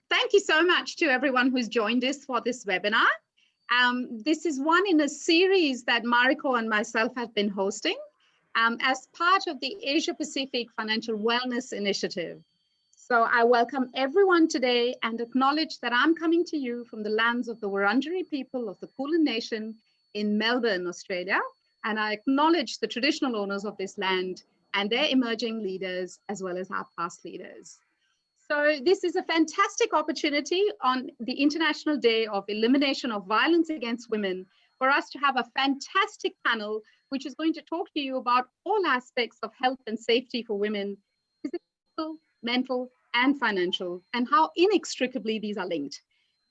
Thank you so much to everyone who's joined us for this webinar. This is one in a series that Mariko and myself have been hosting as part of the Asia Pacific Financial Wellness Initiative. So I welcome everyone today and acknowledge that I'm coming to you from the lands of the Wurundjeri people of the Kulin Nation in Melbourne, Australia. And I acknowledge the traditional owners of this land and their emerging leaders, as well as our past leaders. So this is a fantastic opportunity on the International Day of Elimination of Violence Against Women for us to have a fantastic panel, which is going to talk to you about all aspects of health and safety for women, physical, mental, and financial, and how inextricably these are linked.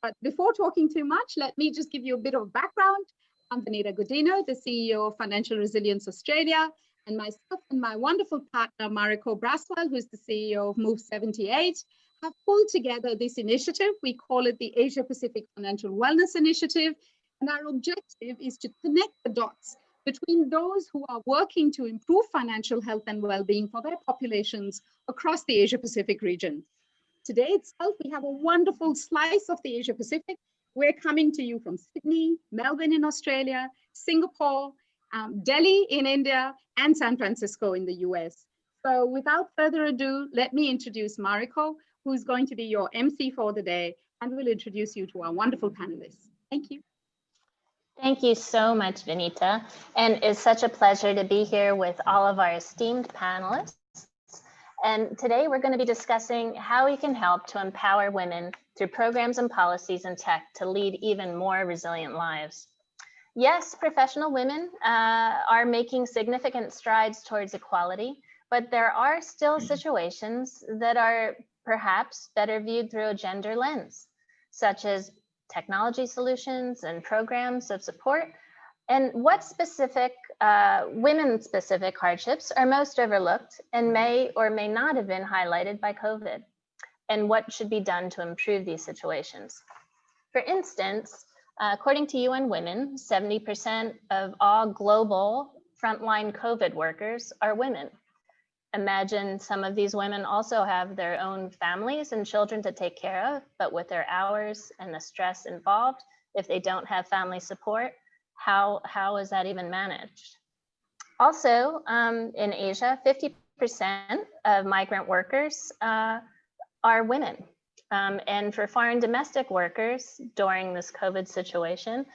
But before talking too much, let me just give you a bit of background. I'm Benita Godino, the CEO of Financial Resilience Australia, and myself and my wonderful partner, Mariko Braswell, who is the CEO of Move 78, have pulled together this initiative. We call it the Asia Pacific Financial Wellness Initiative. And our objective is to connect the dots between those who are working to improve financial health and well-being for their populations across the Asia Pacific region. Today itself, we have a wonderful slice of the Asia Pacific. We're coming to you from Sydney, Melbourne in Australia, Singapore, Delhi in India, and San Francisco in the US. So without further ado, let me introduce Mariko, who's going to be your MC for the day, and will introduce you to our wonderful panelists. Thank you. Thank you so much, Benita. And it's such a pleasure to be here with all of our esteemed panelists. And today we're going to be discussing how we can help to empower women through programs and policies and tech to lead even more resilient lives. Yes, professional women are making significant strides towards equality, but there are still situations that are perhaps better viewed through a gender lens, such as technology solutions and programs of support. And what specific women-specific hardships are most overlooked and may or may not have been highlighted by COVID? And what should be done to improve these situations? For instance, according to UNWomen, 70% of all global frontline COVID workers are women. Imagine some of these women also have their own families and children to take care of, but with their hours and the stress involved, if they don't have family support, how is that even managed? Also, in Asia, 50% of migrant workers are women. And for foreign domestic workers during this COVID situation,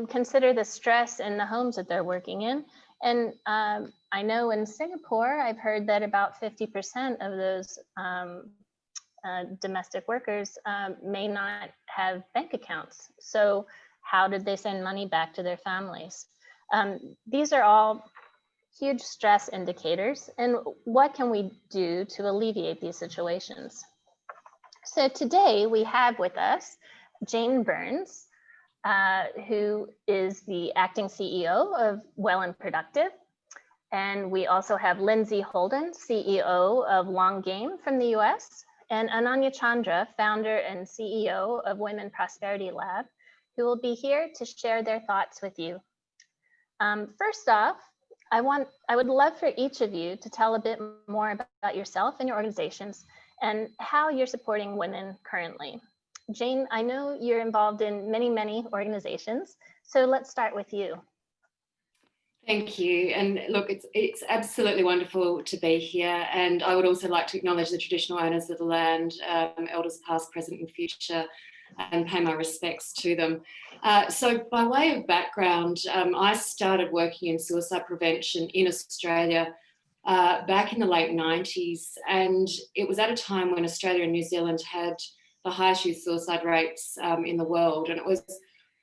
consider the stress in the homes that they're working in. And I know in Singapore, I've heard that about 50% of those domestic workers may not have bank accounts. So how did they send money back to their families? These are all huge stress indicators. And what can we do to alleviate these situations? So today we have with us Jane Burns, who is the acting CEO of Well and Productive. And we also have Lindsay Holden, CEO of Long Game from the US, and Ananya Chandra, founder and CEO of Women Prosperity Lab, who will be here to share their thoughts with you. First off, I would love for each of you to tell a bit more about yourself and your organizations and how you're supporting women currently. Jane, I know you're involved in many, many organizations, so let's start with you. Thank you. And look, it's absolutely wonderful to be here. And I would also like to acknowledge the traditional owners of the land, elders past, present and future, and pay my respects to them. So by way of background, I started working in suicide prevention in Australia back in the late 90s. And it was at a time when Australia and New Zealand had the highest youth suicide rates in the world. And it was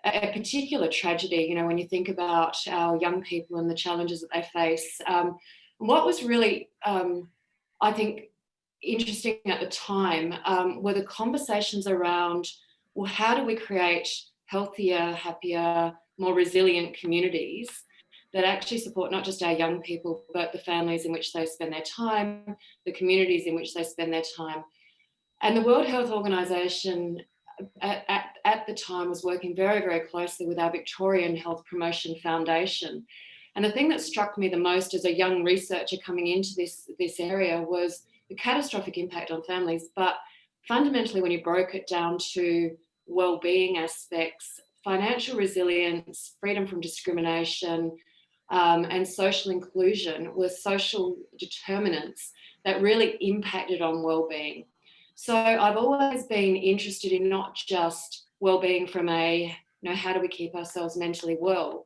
a particular tragedy, you know, when you think about our young people and the challenges that they face. What was really, I think, interesting at the time were the conversations around, well, how do we create healthier, happier, more resilient communities that actually support not just our young people, but the families in which they spend their time, the communities in which they spend their time. And the World Health Organization at the time was working very, very closely with our Victorian Health Promotion Foundation. And the thing that struck me the most as a young researcher coming into this area was the catastrophic impact on families, but fundamentally, when you broke it down to well-being aspects, financial resilience, freedom from discrimination, and social inclusion were social determinants that really impacted on well-being. So I've always been interested in not just well-being from a, how do we keep ourselves mentally well,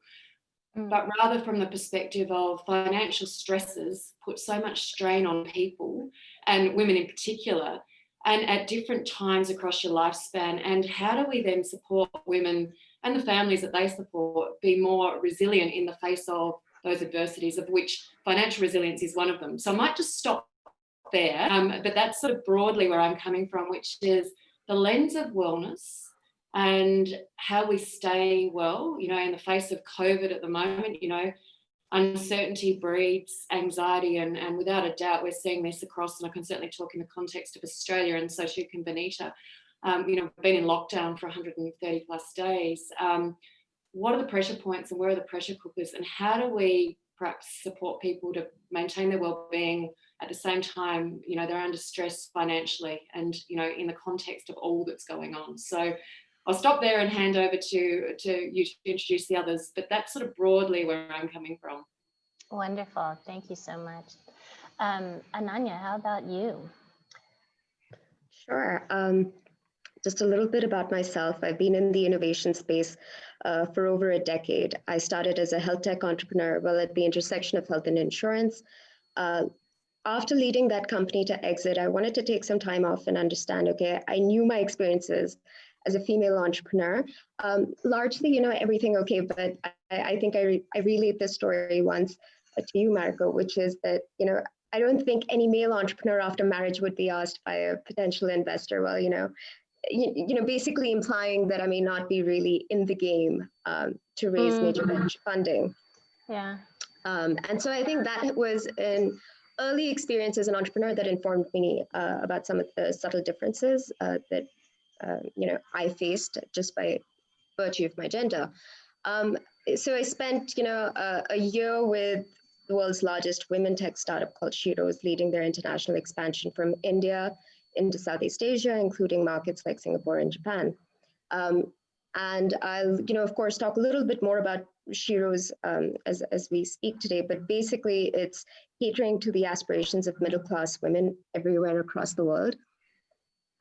but rather from the perspective of financial stresses put so much strain on people, and women in particular, and at different times across your lifespan. And how do we then support women and the families that they support be more resilient in the face of those adversities, of which financial resilience is one of them. So I might just stop there, but that's sort of broadly where I'm coming from, which is the lens of wellness and how we stay well, in the face of COVID at the moment. Uncertainty breeds anxiety, and without a doubt, we're seeing this across, and I can certainly talk in the context of Australia and so too can Benita. We've been in lockdown for 130 plus days. What are the pressure points and where are the pressure cookers, and how do we perhaps support people to maintain their well-being at the same time, they're under stress financially and, in the context of all that's going on. So I'll stop there and hand over to you to introduce the others, but that's sort of broadly where I'm coming from. Wonderful. Thank you so much. Ananya, how about you? Sure. Just a little bit about myself. I've been in the innovation space for over a decade. I started as a health tech entrepreneur, at the intersection of health and insurance. After leading that company to exit, I wanted to take some time off and understand, okay, I knew my experiences as a female entrepreneur. Largely, everything okay, but I think I relayed this story once to you, Mariko, which is that, I don't think any male entrepreneur after marriage would be asked by a potential investor, basically implying that I may not be really in the game to raise major venture funding. Yeah. And so I think that was an early experience as an entrepreneur that informed me about some of the subtle differences that I faced just by virtue of my gender. So I spent a year with the world's largest women tech startup called Sheroes, leading their international expansion from India into Southeast Asia, including markets like Singapore and Japan. And I'll, of course, talk a little bit more about Sheroes as we speak today, but basically it's catering to the aspirations of middle-class women everywhere across the world.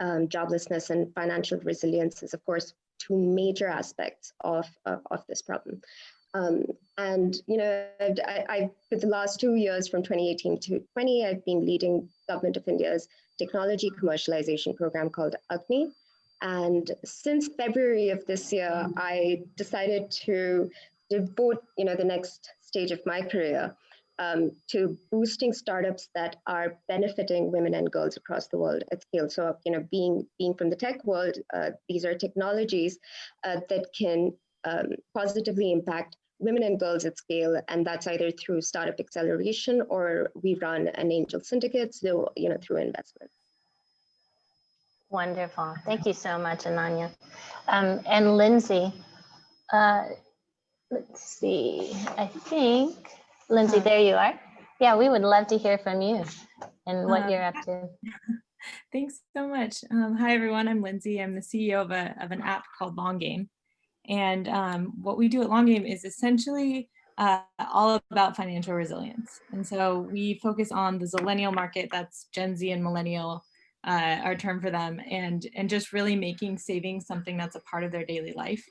Joblessness and financial resilience is, of course, two major aspects of this problem. And, I for the last 2 years, from 2018 to 2020, I've been leading Government of India's technology commercialization program called Agni. And since February of this year, I decided to devote, the next stage of my career to boosting startups that are benefiting women and girls across the world at scale. So, being from the tech world, these are technologies that can positively impact women and girls at scale, and that's either through startup acceleration or we run an angel syndicate, so through investment. Wonderful. Thank you so much, Ananya. And Lindsay, let's see, I think, Lindsay, there you are. Yeah, we would love to hear from you and what you're up to. Thanks so much. Hi, everyone. I'm Lindsay. I'm the CEO of an app called Long Game. And what we do at Long Game is essentially all about financial resilience. And so we focus on the Zillennial market, that's Gen Z and Millennial, our term for them, and just really making savings something that's a part of their daily life.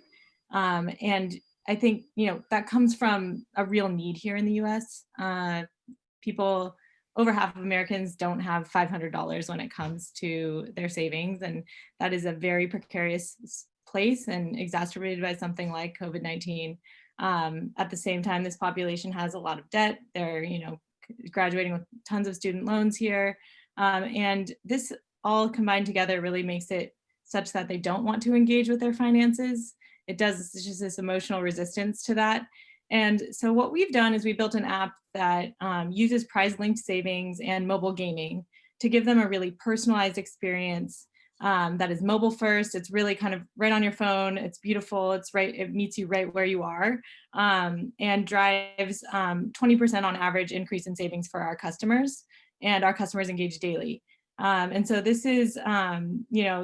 And I think, that comes from a real need here in the US. People, over half of Americans don't have $500 when it comes to their savings. And that is a very precarious place and exacerbated by something like COVID-19. At the same time, this population has a lot of debt. They're, graduating with tons of student loans here. And this all combined together really makes it such that they don't want to engage with their finances. It does, it's just this emotional resistance to that. And so what we've done is we built an app that uses prize-linked savings and mobile gaming to give them a really personalized experience that is mobile first. It's really kind of right on your phone. It's beautiful. It's right. It meets you right where you are, and drives 20% on average increase in savings for our customers. And our customers engage daily. And so this is,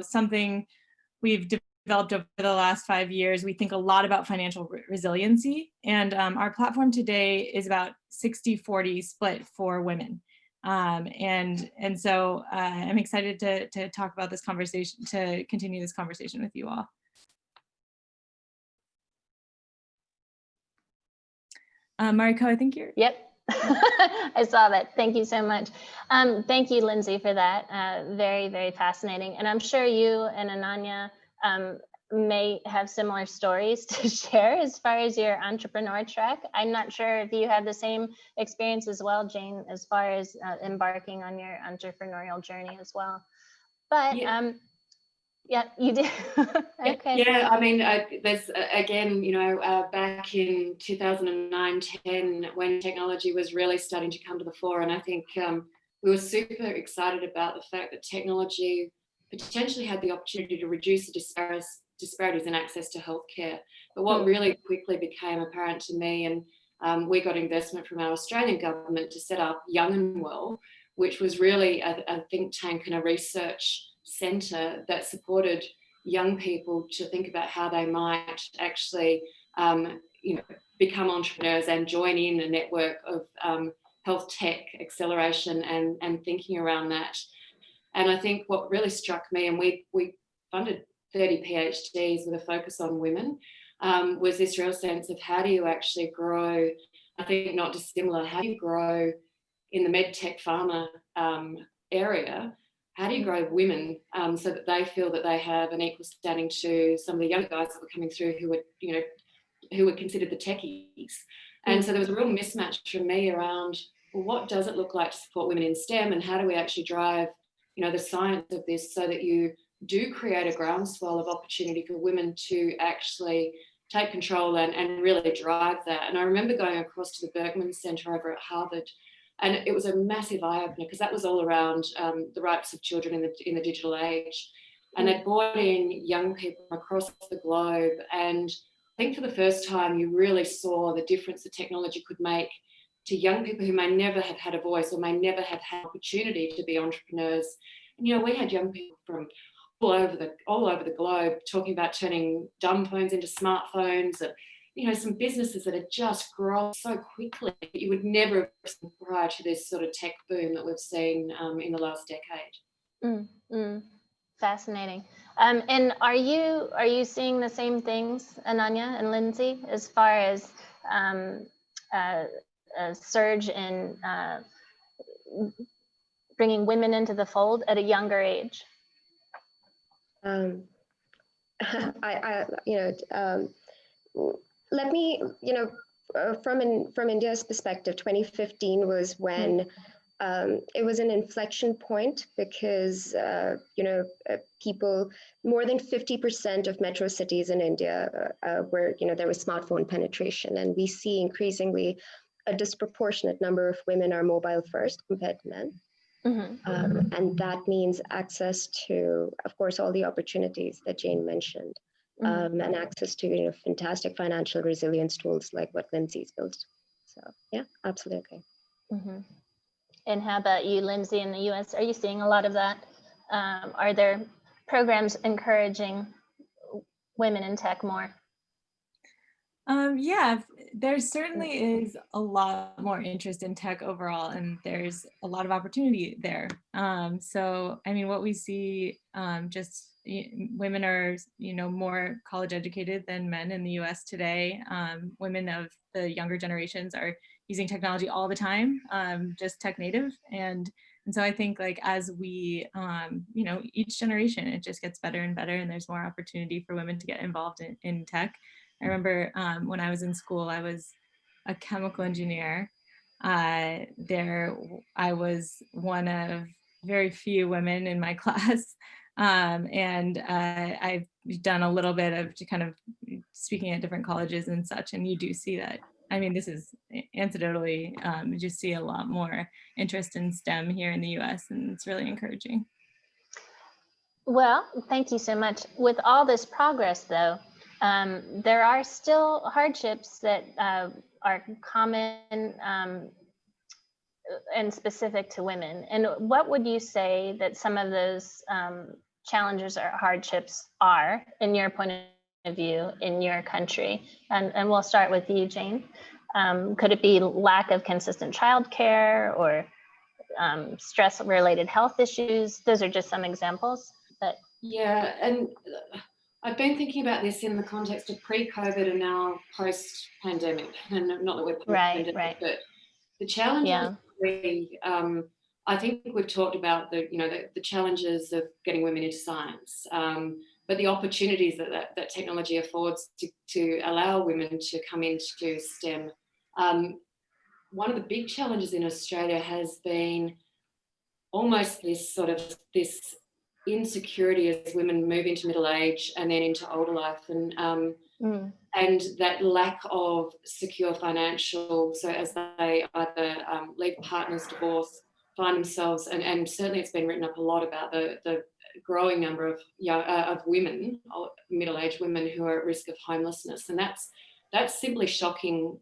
something we've developed over the last 5 years. We think a lot about financial resiliency, and our platform today is about 60-40 split for women. And so I'm excited to talk about this conversation, to continue this conversation with you all. Mariko, I think you're. Yep. I saw that. Thank you so much. Thank you, Lindsay, for that. Very, very fascinating. And I'm sure you and Ananya may have similar stories to share as far as your entrepreneur track. I'm not sure if you had the same experience as well, Jane, as far as embarking on your entrepreneurial journey as well. But yeah, you did. Okay. Yeah, I mean, there's again, back in 2009-10, when technology was really starting to come to the fore, and I think we were super excited about the fact that technology potentially had the opportunity to reduce the disparities in access to healthcare. But what really quickly became apparent to me, and we got investment from our Australian government to set up Young and Well, which was really a think tank and a research centre that supported young people to think about how they might actually, become entrepreneurs and join in a network of health tech acceleration and thinking around that. And I think what really struck me, and we funded 30 PhDs with a focus on women, was this real sense of how do you actually grow, I think not dissimilar, how do you grow in the med tech pharma area, how do you grow women so that they feel that they have an equal standing to some of the younger guys that were coming through who were considered the techies. And so there was a real mismatch for me around, well, what does it look like to support women in STEM, and how do we actually drive the science of this so that you do create a groundswell of opportunity for women to actually take control and really drive that. And I remember going across to the Berkman Center over at Harvard, and it was a massive eye-opener because that was all around the rights of children in the digital age. And they brought in young people across the globe, and I think for the first time you really saw the difference that technology could make to young people who may never have had a voice or may never have had opportunity to be entrepreneurs. And we had young people from all over the globe talking about turning dumb phones into smartphones, and some businesses that had just grown so quickly that you would never have seen prior to this sort of tech boom that we've seen in the last decade. Fascinating. And are you seeing the same things, Ananya and Lindsay, as far as a surge in bringing women into the fold at a younger age? Let me, from India's perspective, 2015 was when it was an inflection point because, people, more than 50% of metro cities in India where, there was smartphone penetration. And we see increasingly a disproportionate number of women are mobile first compared to men. And that means access to, of course, all the opportunities that Jane mentioned, and access to fantastic financial resilience tools like what Lindsay's built. So yeah, absolutely. And how about you, Lindsay, in the US? Are you seeing a lot of that? Are there programs encouraging women in tech more? Yeah, there certainly is a lot more interest in tech overall, and there's a lot of opportunity there. So, I mean, what we see, women are, more college educated than men in the US today. Women of the younger generations are using technology all the time, just tech native. And so I think as we, each generation, it just gets better and better, and there's more opportunity for women to get involved in tech. I remember when I was in school, I was a chemical engineer. I was one of very few women in my class. And I've done a little bit of kind of speaking at different colleges and such, and you do see that. I mean, this is anecdotally, you just see a lot more interest in STEM here in the US, and it's really encouraging. Well, thank you so much. With all this progress, though, there are still hardships that are common and specific to women. And what would you say that some of those challenges or hardships are, in your point of view, in your country? And we'll start with you, Jane. Could it be lack of consistent childcare or stress-related health issues? Those are just some examples. But yeah, and I've been thinking about this in the context of pre-COVID and now post-pandemic, and not that we're post-pandemic, right. but the challenges. I think we've talked about the challenges of getting women into science, but the opportunities that technology affords to allow women to come into STEM. One of the big challenges in Australia has been almost this insecurity as women move into middle age and then into older life, and that lack of secure financial, so as they either leave partners, divorce, find themselves, and certainly it's been written up a lot about the growing number of women, middle-aged women, who are at risk of homelessness. And that's simply shocking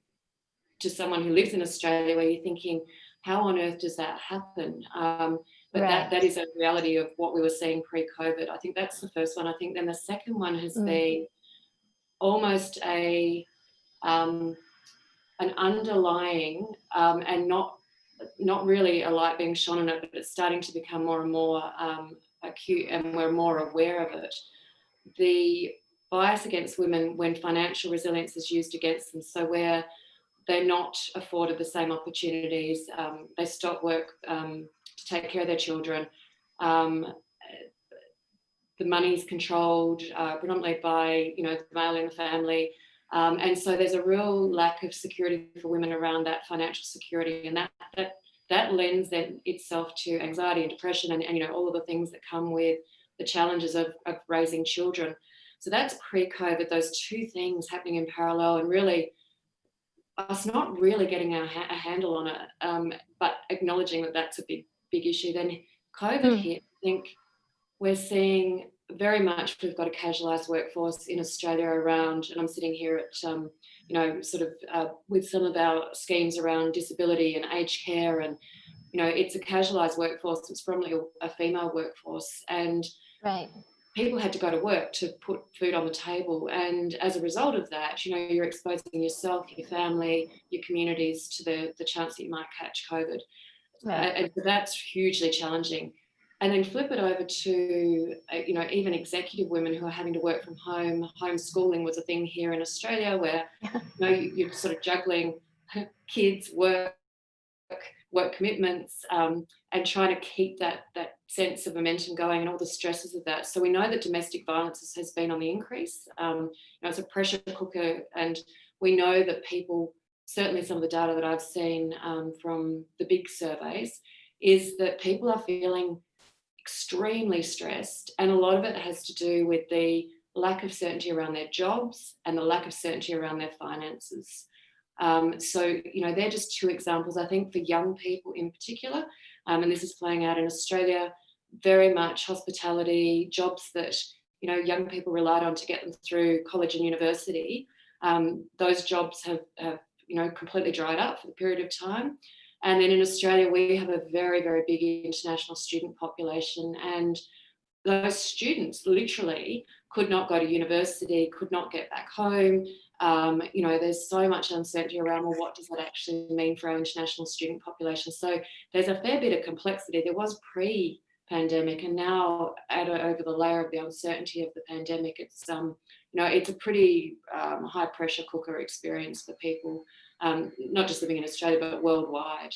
to someone who lives in Australia, where you're thinking, how on earth does that happen? But that is a reality of what we were seeing pre-COVID. I think that's the first one. I think then the second one has been almost an underlying and not really a light being shone on it, but it's starting to become more and more acute, and we're more aware of it. The bias against women when financial resilience is used against them. So where they're not afforded the same opportunities, they stop work to take care of their children. The money's controlled predominantly by the male in the family, and so there's a real lack of security for women around that financial security, and that lends then itself to anxiety and depression, and all of the things that come with the challenges of raising children. So that's pre-COVID, those two things happening in parallel, and really us not really getting a handle on it, but acknowledging that that's a big issue. Then COVID hit. I think we're seeing very much, we've got a casualised workforce in Australia around, and I'm sitting here at, with some of our schemes around disability and aged care, and, it's a casualised workforce. It's probably a female workforce, and people had to go to work to put food on the table. And as a result of that, you're exposing yourself, your family, your communities to the chance that you might catch COVID. And so that's hugely challenging. And then flip it over to, even executive women who are having to work from home. Homeschooling was a thing here in Australia, where you're sort of juggling kids, work commitments, and trying to keep that sense of momentum going, and all the stresses of that. So we know that domestic violence has been on the increase. It's a pressure cooker, and we know that people, certainly some of the data that I've seen from the big surveys, is that people are feeling extremely stressed, and a lot of it has to do with the lack of certainty around their jobs and the lack of certainty around their finances. So they're just two examples, I think, for young people in particular, and this is playing out in Australia, very much hospitality, jobs that young people relied on to get them through college and university. Those jobs have completely dried up for the period of time. And then in Australia, we have a very, very big international student population, and those students literally could not go to university, could not get back home. There's so much uncertainty around, well, what does that actually mean for our international student population? So there's a fair bit of complexity. There was pre-pandemic, and now over the layer of the uncertainty of the pandemic, it's a pretty high pressure cooker experience for people. Not just living in Australia, but worldwide.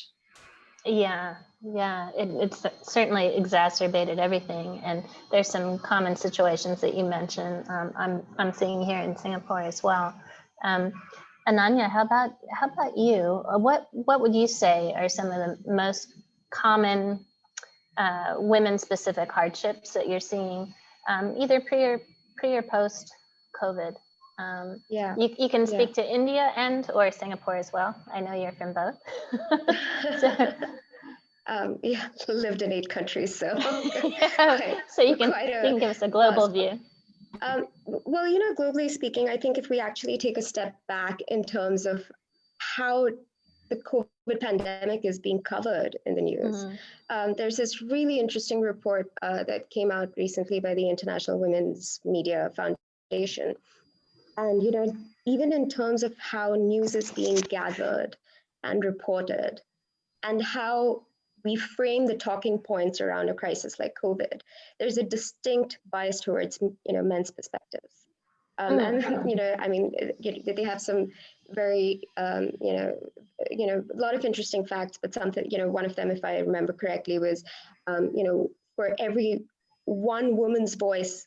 It's certainly exacerbated everything, and there's some common situations that you mentioned. I'm seeing here in Singapore as well. Ananya, how about you? What would you say are some of the most common women-specific hardships that you're seeing, either pre or post COVID? You can speak to India and or Singapore as well. I know you're from both. Lived in 8 countries, so so you can give us a global view. Globally speaking, I think if we actually take a step back in terms of how the COVID pandemic is being covered in the news. There's this really interesting report that came out recently by the International Women's Media Foundation. And, you know, even in terms of how news is being gathered and reported and how we frame the talking points around a crisis like COVID, there's a distinct bias towards, you know, men's perspectives. And, you know, I mean, they have some very, you know, a lot of interesting facts, but something, you know, one of them, if I remember correctly, was, you know, for every one woman's voice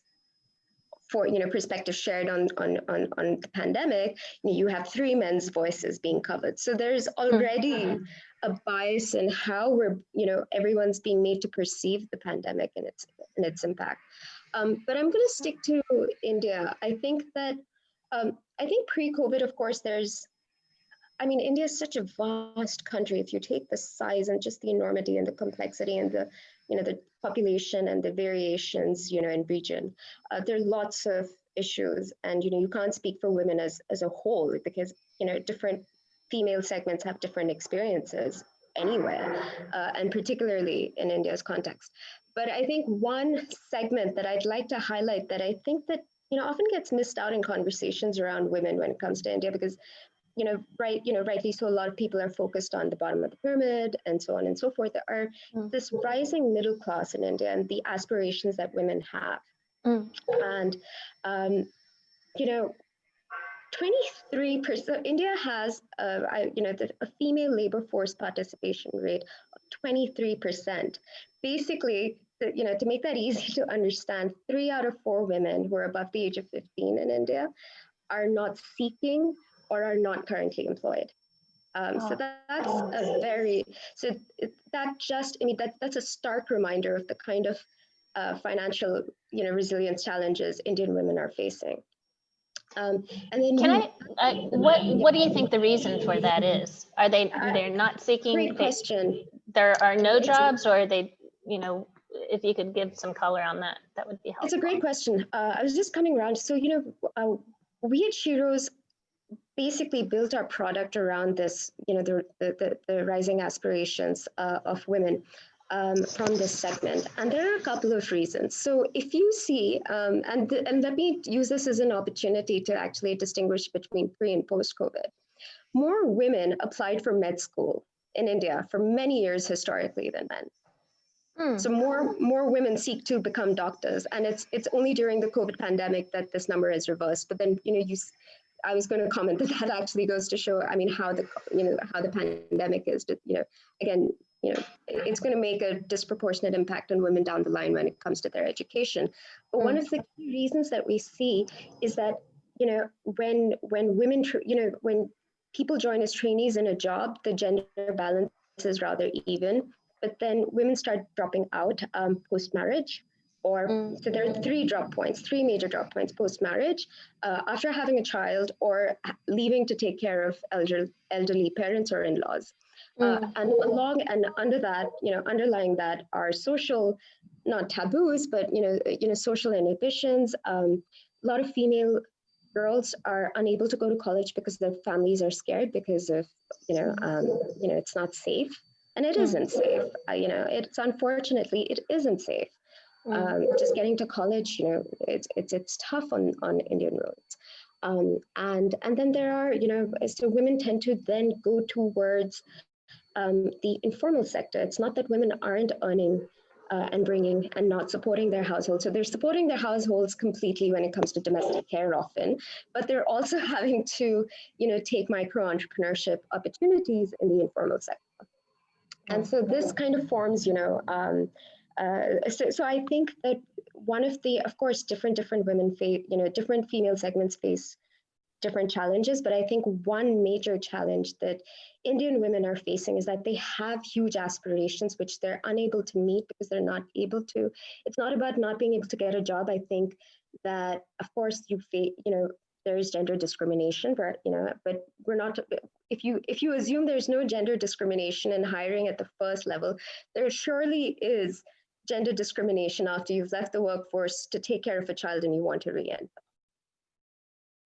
for, you know, perspective shared on the pandemic, you have 3 men's voices being covered. So there's already a bias in how we're, you know, everyone's being made to perceive the pandemic and its impact. But I'm going to stick to India. I think that, I think pre-COVID, of course, I mean, India is such a vast country. If you take the size and just the enormity and the complexity and the, you know, the population and the variations, you know, in region, there are lots of issues. And, you know, you can't speak for women as a whole because, you know, different female segments have different experiences anywhere, and particularly in India's context. But I think one segment that I'd like to highlight that I think that, you know, often gets missed out in conversations around women when it comes to India, because, you know, rightly so, a lot of people are focused on the bottom of the pyramid and so on and so forth. There are this rising middle class in India and the aspirations that women have. And, you know, 23%, India has, you know, a female labor force participation rate of 23%. Basically, you know, to make that easy to understand, 3 out of 4 women who are above the age of 15 in India are not seeking or are not currently employed. So that's a very, so that just, I mean, that's a stark reminder of the kind of financial, you know, resilience challenges Indian women are facing. And then what do you think the reason for that is? Are they're not seeking? Great question. There are no jobs, or are they, you know, if you could give some color on that, that would be helpful. It's a great question. I was just coming around. So, you know, we at Sheroes basically built our product around this, you know, the rising aspirations of women from this segment. And there are a couple of reasons. So if you see, and let me use this as an opportunity to actually distinguish between pre and post-COVID. More women applied for med school in India for many years historically than men. So more women seek to become doctors, and it's only during the COVID pandemic that this number is reversed. But then, you know, I was going to comment that actually goes to show, I mean, how the pandemic is, you know, again, you know, it's going to make a disproportionate impact on women down the line when it comes to their education. But one of the key reasons that we see is that, you know, when women, you know, when people join as trainees in a job, the gender balance is rather even. But then women start dropping out post-marriage, or so there are 3 major drop points post-marriage, after having a child, or leaving to take care of elderly parents or in-laws. And under that, you know, underlying that are social, not taboos, but you know, social inhibitions. A lot of female girls are unable to go to college because their families are scared because of, you know, it's not safe. And it isn't safe. You know, unfortunately, it isn't safe. Just getting to college, you know, it's tough on Indian roads. And then there are, you know, so women tend to then go towards the informal sector. It's not that women aren't earning and bringing and not supporting their households. So they're supporting their households completely when it comes to domestic care often, but they're also having to, you know, take micro-entrepreneurship opportunities in the informal sector. And so this kind of forms, you know, so I think that one of the, of course, different women face, you know, different female segments face different challenges, but I think one major challenge that Indian women are facing is that they have huge aspirations which they're unable to meet because they're not able to. It's not about not being able to get a job. I think that, of course, you know, there is gender discrimination, but, you know, but we're not, if you assume there's no gender discrimination in hiring at the first level, there surely is gender discrimination after you've left the workforce to take care of a child and you want to re-enter.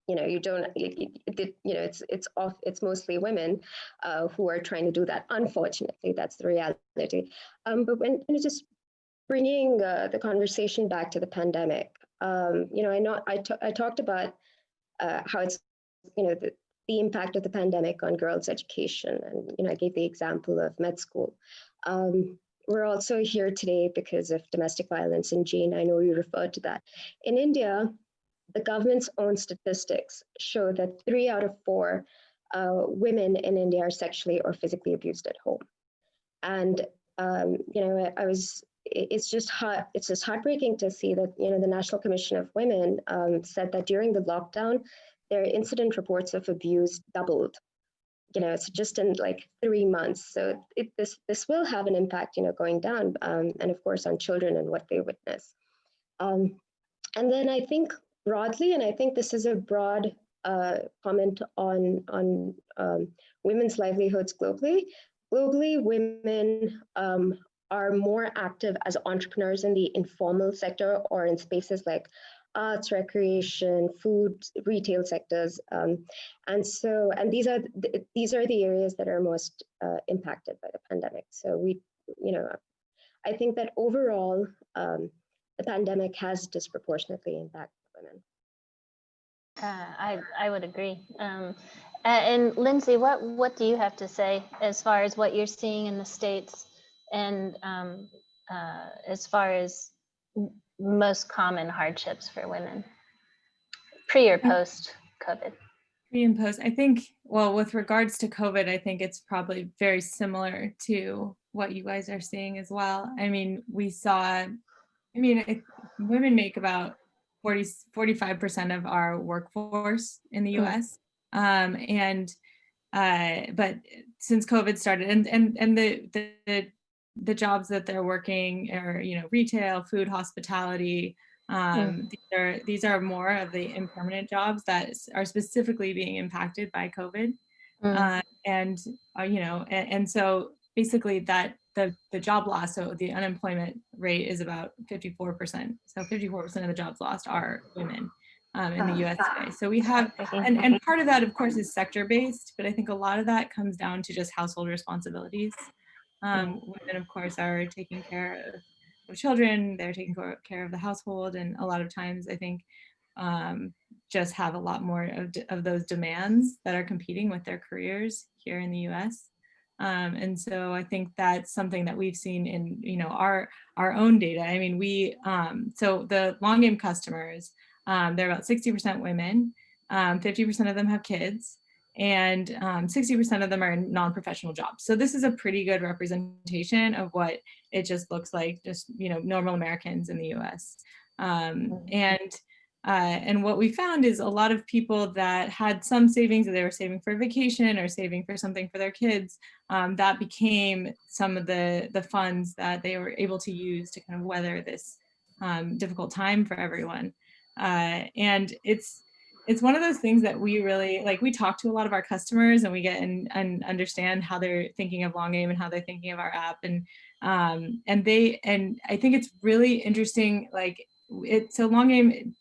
you don't, it's mostly women who are trying to do that. Unfortunately, that's the reality. But when just bringing the conversation back to the pandemic, I talked about how it's, the impact of the pandemic on girls' education, and I gave the example of med school. We're also here today because of domestic violence, and Jane, I know you referred to that. In India, the government's own statistics show that 3 out of 4 women in India are sexually or physically abused at home. And it's just heartbreaking to see that the National Commission of Women said that during the lockdown, their incident reports of abuse doubled. It's just in like 3 months. So this will have an impact, going down, and of course on children and what they witness. And then I think broadly, and I think this is a broad comment on women's livelihoods globally. Globally, women are more active as entrepreneurs in the informal sector or in spaces like arts, recreation, food, retail sectors, and these are the areas that are most impacted by the pandemic. So I think that overall, the pandemic has disproportionately impacted women. I would agree. And Lindsay, what do you have to say as far as what you're seeing in the States, and as far as most common hardships for women, pre or post COVID? Pre and post, I think, well, with regards to COVID, I think it's probably very similar to what you guys are seeing as well. I mean, women make about 45% of our workforce in the US. But since COVID started, and the jobs that they're working are, retail, food, hospitality. These are more of the impermanent jobs that are specifically being impacted by COVID. And so basically that the job loss, so the unemployment rate is about 54%. So 54% of the jobs lost are women in the US today. So we have, and part of that, of course, is sector-based, but I think a lot of that comes down to just household responsibilities. Women, of course, are taking care of children, they're taking care of the household, and a lot of times I think just have a lot more of those demands that are competing with their careers here in the US. And so I think that's something that we've seen in our own data. I mean, so the long game customers, they're about 60% women, 50% of them have kids, and 60% of them are in non-professional jobs. So this is a pretty good representation of what it just looks like, just normal Americans in the US. And what we found is a lot of people that had some savings, that they were saving for a vacation or saving for something for their kids, that became some of the funds that they were able to use to kind of weather this difficult time for everyone. And it's one of those things that we really, like, we talk to a lot of our customers and we get and understand how they're thinking of Long Game and how they're thinking of our app. And I think it's really interesting, so Long Game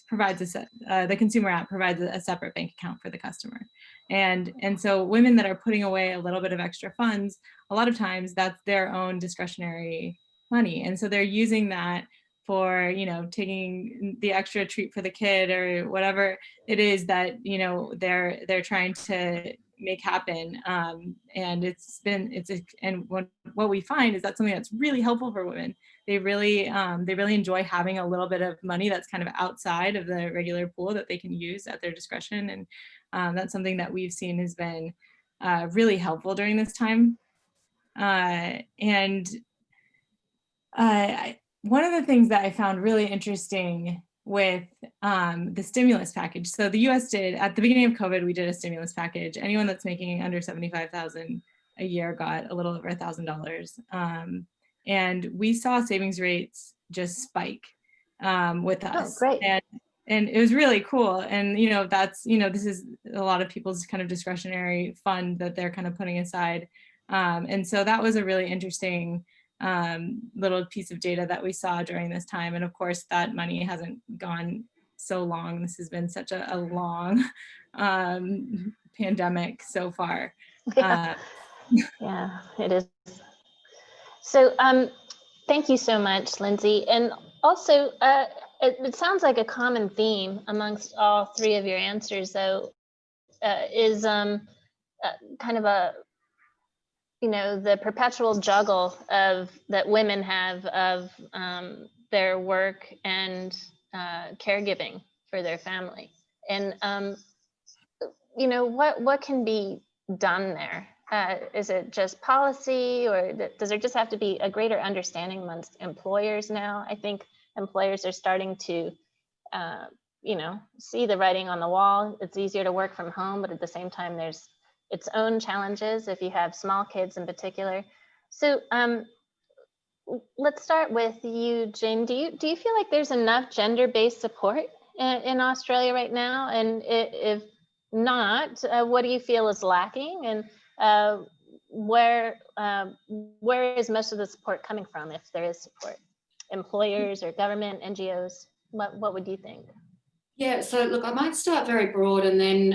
provides the consumer app provides a separate bank account for the customer. And so women that are putting away a little bit of extra funds, a lot of times that's their own discretionary money. And so they're using that for, taking the extra treat for the kid or whatever it is that, they're trying to make happen. And what we find is that's something that's really helpful for women. They really enjoy having a little bit of money that's kind of outside of the regular pool that they can use at their discretion. And that's something that we've seen has been really helpful during this time. One of the things that I found really interesting with the stimulus package. So the US did, at the beginning of COVID, we did a stimulus package. Anyone that's making under $75,000 a year got a little over $1,000. And we saw savings rates just spike with us. Oh, great. And it was really cool. And, that's, this is a lot of people's kind of discretionary fund that they're kind of putting aside. And so that was a really interesting little piece of data that we saw during this time. And of course, that money hasn't gone so long. This has been such a long pandemic so far. Yeah. Yeah, it is. So thank you so much, Lindsay. And also, it sounds like a common theme amongst all three of your answers, though, is kind of a, the perpetual juggle of that women have of their work and caregiving for their family. And what can be done there? Is it just policy, or does there just have to be a greater understanding amongst employers now? I think employers are starting to, see the writing on the wall. It's easier to work from home, but at the same time, there's its own challenges if you have small kids in particular. So let's start with you, Jane. Do you feel like there's enough gender-based support in Australia right now? And if not, what do you feel is lacking? And where is most of the support coming from, if there is support? Employers or government, NGOs? What would you think? Yeah, so look, I might start very broad and then,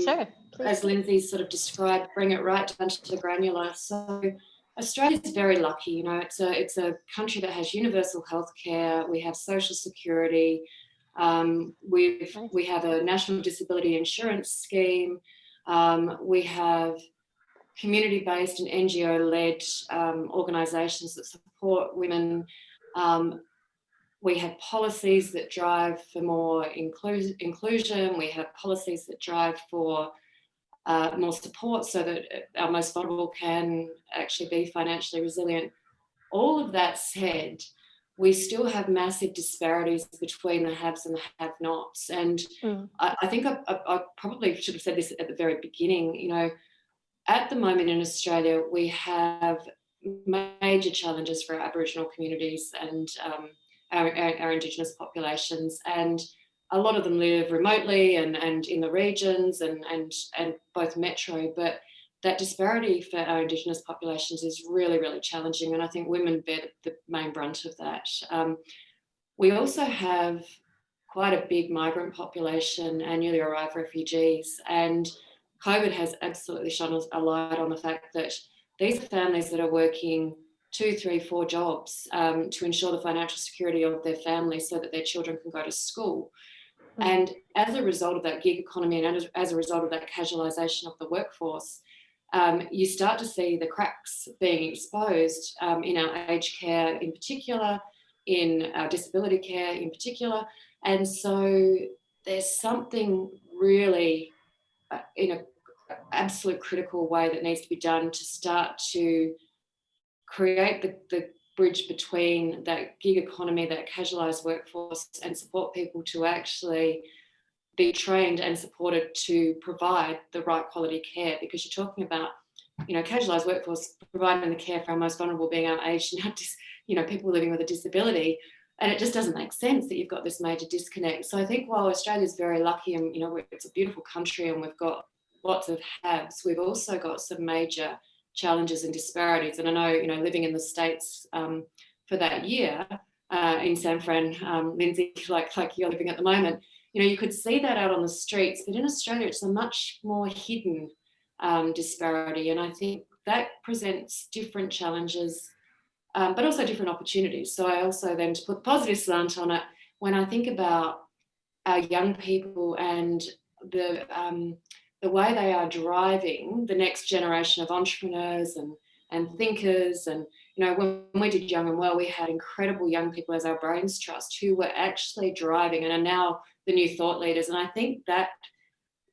sure, as Lindsay sort of described, bring it right down to the granular. So Australia's very lucky, it's a country that has universal healthcare. We have social security. We have a national disability insurance scheme. We have community-based and NGO-led organisations that support women. We have policies that drive for more inclusion. We have policies that drive for more support so that our most vulnerable can actually be financially resilient. All of that said, we still have massive disparities between the haves and the have-nots. And I think I probably should have said this at the very beginning. At the moment in Australia, we have major challenges for our Aboriginal communities and our Indigenous populations, and a lot of them live remotely and in the regions and both metro, but that disparity for our Indigenous populations is really, really challenging, and I think women bear the main brunt of that. We also have quite a big migrant population and newly arrived refugees, and COVID has absolutely shone a light on the fact that these are families that are working 2, 3, 4 jobs to ensure the financial security of their families so that their children can go to school. And as a result of that gig economy and as a result of that casualisation of the workforce, you start to see the cracks being exposed in our aged care in particular, in our disability care in particular. And so there's something really in an absolute critical way that needs to be done to start to create the bridge between that gig economy, that casualised workforce, and support people to actually be trained and supported to provide the right quality care. Because you're talking about, casualised workforce providing the care for our most vulnerable being our aged, not just, people living with a disability. And it just doesn't make sense that you've got this major disconnect. So I think while Australia's very lucky and, it's a beautiful country and we've got lots of haves, we've also got some major challenges and disparities. And I know, living in the States for that year in San Fran, Lindsay, like you're living at the moment, you could see that out on the streets, but in Australia, it's a much more hidden disparity. And I think that presents different challenges, but also different opportunities. So I also then, to put the positive slant on it, when I think about our young people and the way they are driving the next generation of entrepreneurs and thinkers. And, when we did Young and Well, we had incredible young people as our brains trust who were actually driving and are now the new thought leaders. And I think that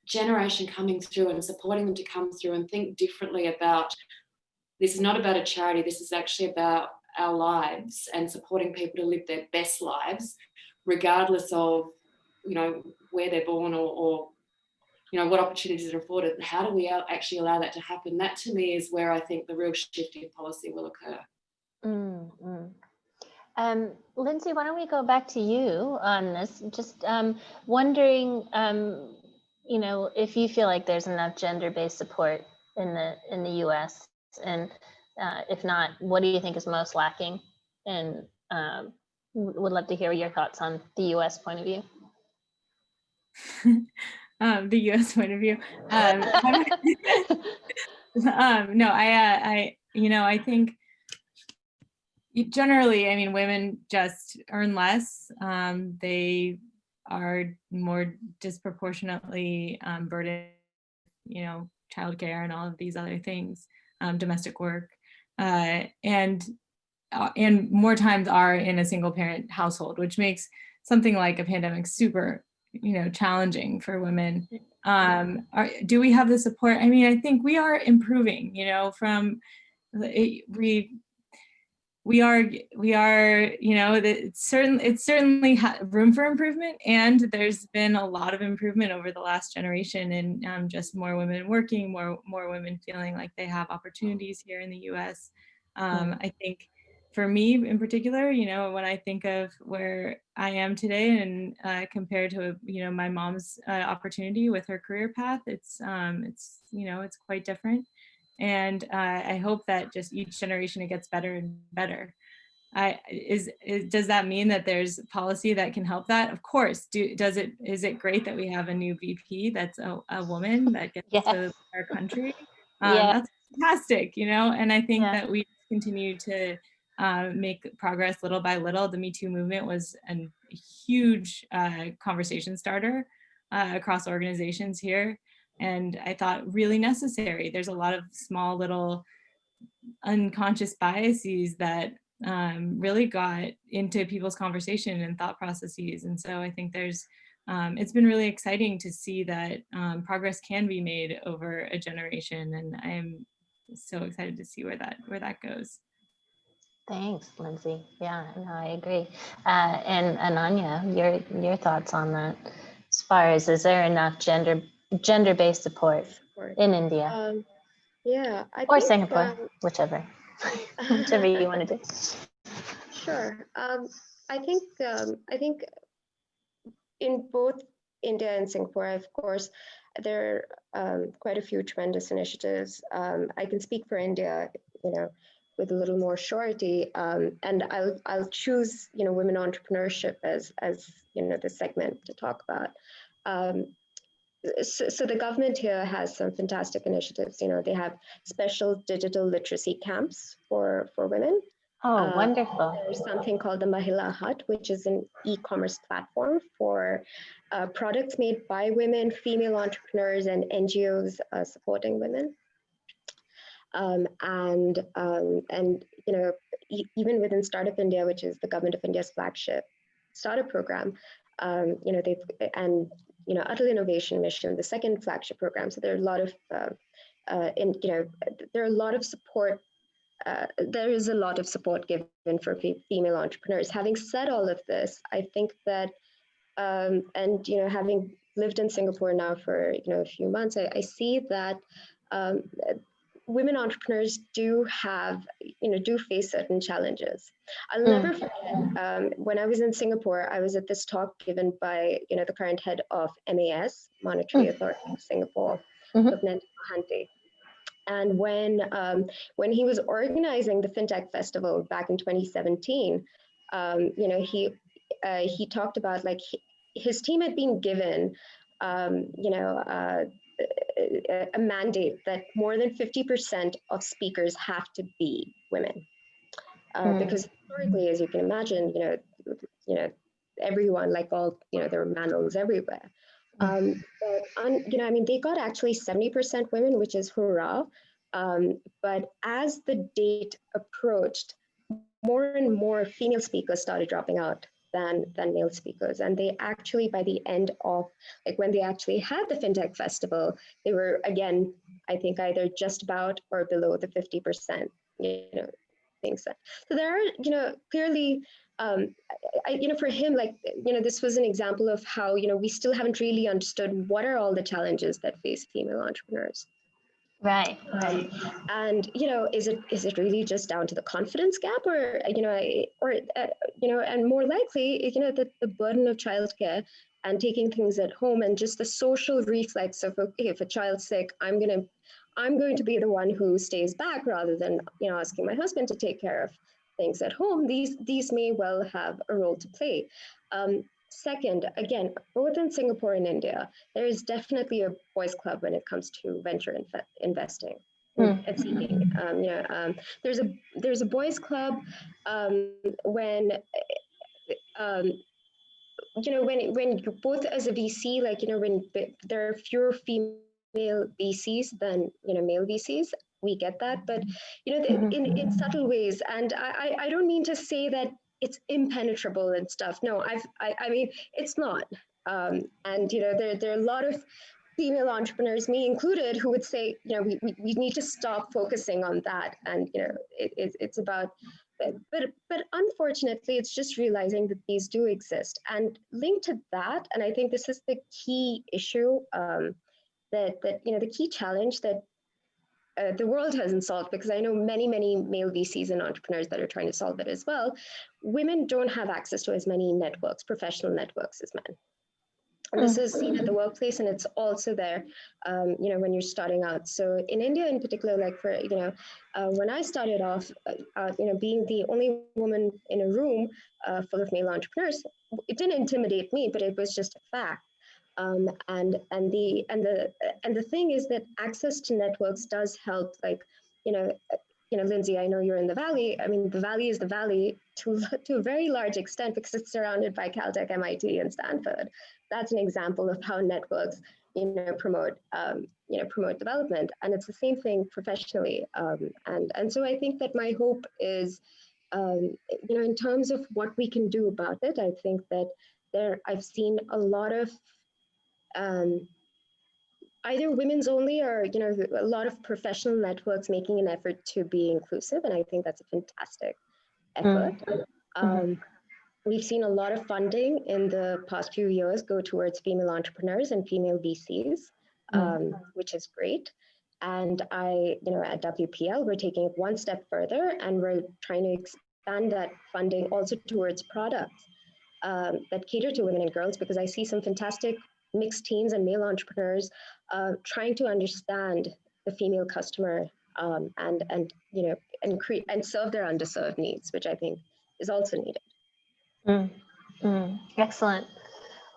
generation coming through and supporting them to come through and think differently about, this is not about a charity, this is actually about our lives and supporting people to live their best lives, regardless of, where they're born or what opportunities are afforded. How do we actually allow that to happen? That to me is where I think the real shift in policy will occur. Lindsay, why don't we go back to you on this? Just wondering, if you feel like there's enough gender-based support in the U.S. and if not, what do you think is most lacking? And would love to hear your thoughts on the U.S. point of view. the U.S. point of view. No, I think generally, I mean, women just earn less. They are more disproportionately burdened, childcare and all of these other things, domestic work, and more times are in a single parent household, which makes something like a pandemic super, challenging for women. Do we have the support? I mean, I think we are improving, we are, it's certainly room for improvement, and there's been a lot of improvement over the last generation, and just more women working, more women feeling like they have opportunities here in the U.S. I think for me in particular, when I think of where I am today and compared to my mom's opportunity with her career path, it's quite different. And I hope that just each generation it gets better and better. Does that mean that there's policy that can help that? Of course. Is it great that we have a new VP that's a woman that gets to our country? That's fantastic, and I think that we continue to make progress little by little. The Me Too movement was a huge conversation starter across organizations here. And I thought really necessary. There's a lot of small little unconscious biases that really got into people's conversation and thought processes. And so I think it's been really exciting to see that progress can be made over a generation. And I'm so excited to see where that goes. Thanks, Lindsay. Yeah, no, I agree. And Ananya, your thoughts on that? As far as, is there enough gender-based support in India? I or think, Singapore, whichever you want to do. Sure. I think in both India and Singapore, of course, there are quite a few tremendous initiatives. I can speak for India, with a little more surety, and I'll choose, women entrepreneurship as the segment to talk about. So the government here has some fantastic initiatives. They have special digital literacy camps for women. Oh, wonderful. There's something called the Mahila Hut, which is an e-commerce platform for products made by women, female entrepreneurs, and NGOs supporting women. Even within Startup India, which is the Government of India's flagship startup program, Util Innovation Mission, the second flagship program. So there are a lot of, there are a lot of support. There is a lot of support given for female entrepreneurs. Having said all of this, I think that, having lived in Singapore now for a few months, I see that women entrepreneurs do face certain challenges. I'll never forget, when I was in Singapore, I was at this talk given by, the current head of MAS, Monetary Authority of Singapore, Subnent Mahanti. And when he was organizing the FinTech Festival back in 2017, he talked about his team had been given, a mandate that more than 50% of speakers have to be women, because historically, as you can imagine, everyone, there were manuals everywhere. They got actually 70% women, which is hurrah. But as the date approached, more and more female speakers started dropping out than male speakers. And they actually, by the end of, when they actually had the FinTech Festival, they were, again, I think either just about or below the 50%, things. So there are, clearly, for him, this was an example of how, we still haven't really understood what are all the challenges that face female entrepreneurs. Right. And is it really just down to the confidence gap, or and more likely, that the burden of childcare and taking things at home, and just the social reflex of, okay, if a child's sick, I'm going to be the one who stays back rather than asking my husband to take care of things at home. These may well have a role to play. Second, again, both in Singapore and India, there is definitely a boys' club when it comes to venture investing and seeking. There's a boys' club when when you both as a VC, when there are fewer female VCs than male VCs. We get that, but in subtle ways. And I don't mean to say that it's impenetrable and stuff. No, I mean it's not. And there are a lot of female entrepreneurs, me included, who would say, we need to stop focusing on that. And it's about, but unfortunately, it's just realizing that these do exist. And linked to that, and I think this is the key issue, the key challenge that the world hasn't solved, because I know many male VCs and entrepreneurs that are trying to solve it as well. Women don't have access to as many networks, professional networks, as men. And this is seen at the workplace, and it's also there, when you're starting out. So in India, in particular, when I started off, being the only woman in a room full of male entrepreneurs, it didn't intimidate me, but it was just a fact. And the thing is that access to networks does help. Lindsay, I know you're in the Valley. I mean, the Valley is the Valley to a very large extent because it's surrounded by Caltech, MIT, and Stanford. That's an example of how networks, promote development. And it's the same thing professionally. And so I think that my hope is, in terms of what we can do about it, I think that I've seen a lot of either women's only or a lot of professional networks making an effort to be inclusive, and I think that's a fantastic effort. We've seen a lot of funding in the past few years go towards female entrepreneurs and female VCs, which is great. And at WPL, we're taking it one step further, and we're trying to expand that funding also towards products that cater to women and girls, because I see some fantastic mixed teens and male entrepreneurs trying to understand the female customer and serve their underserved needs, which I think is also needed. Excellent,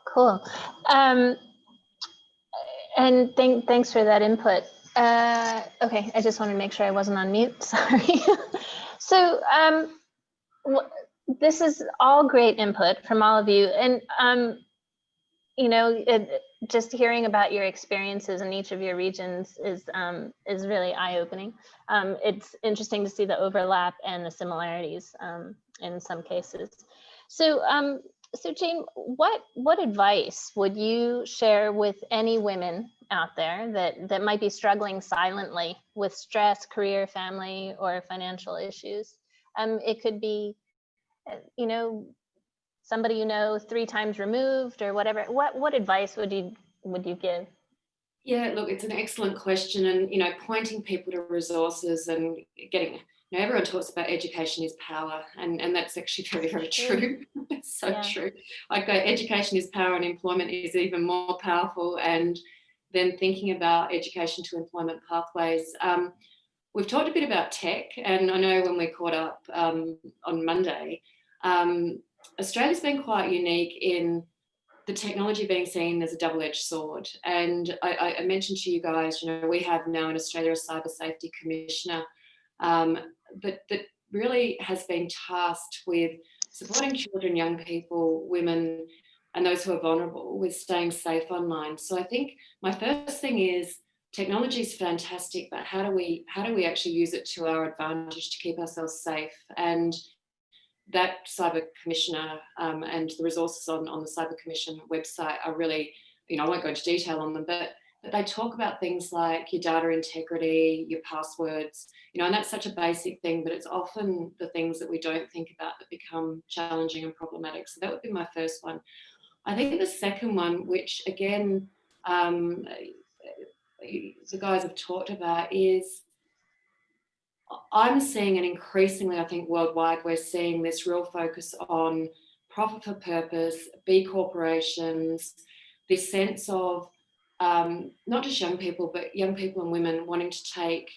cool. And thanks for that input. Okay, I just wanted to make sure I wasn't on mute. Sorry. So this is all great input from all of you, and just hearing about your experiences in each of your regions is really eye-opening. It's interesting to see the overlap and the similarities in some cases. So Jane, what advice would you share with any women out there that might be struggling silently with stress, career, family, or financial issues? It could be, somebody 3 times removed or whatever. What advice would you give? Yeah, look, it's an excellent question, and pointing people to resources and getting. Everyone talks about education is power, and that's actually very, very true. It's so true. I'd go, education is power, and employment is even more powerful. And then thinking about education to employment pathways. We've talked a bit about tech, and I know when we caught up on Monday. Australia's been quite unique in the technology being seen as a double-edged sword. And I mentioned to you guys, we have now in Australia a cyber safety commissioner that really has been tasked with supporting children, young people, women, and those who are vulnerable with staying safe online. So I think my first thing is technology is fantastic, but how do we actually use it to our advantage to keep ourselves safe? And that Cyber Commissioner and the resources on the Cyber Commission website are really, I won't go into detail on them, but they talk about things like your data integrity, your passwords, and that's such a basic thing, but it's often the things that we don't think about that become challenging and problematic. So that would be my first one. I think the second one, which again, the guys have talked about, is I'm seeing, and increasingly I think worldwide, we're seeing this real focus on profit for purpose, B corporations, this sense of not just young people, but young people and women wanting to take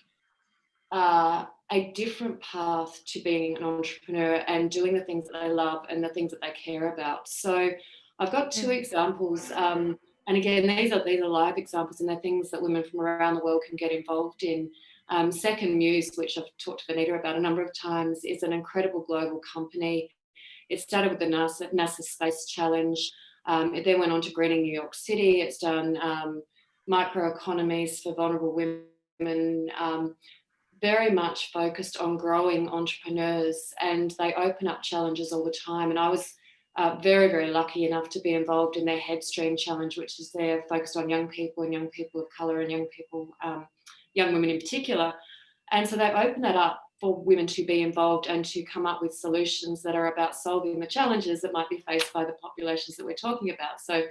a different path to being an entrepreneur and doing the things that they love and the things that they care about. So I've got two examples, and again, these are live examples, and they're things that women from around the world can get involved in. Second Muse, which I've talked to Vanita about a number of times, is an incredible global company. It started with the NASA Space Challenge. It then went on to greening New York City. It's done microeconomies for vulnerable women, very much focused on growing entrepreneurs, and they open up challenges all the time. And I was very, very lucky enough to be involved in their Headstream Challenge, which is there focused on young people and young people of colour and young people, young women in particular. And so they've opened that up for women to be involved and to come up with solutions that are about solving the challenges that might be faced by the populations that we're talking about. So,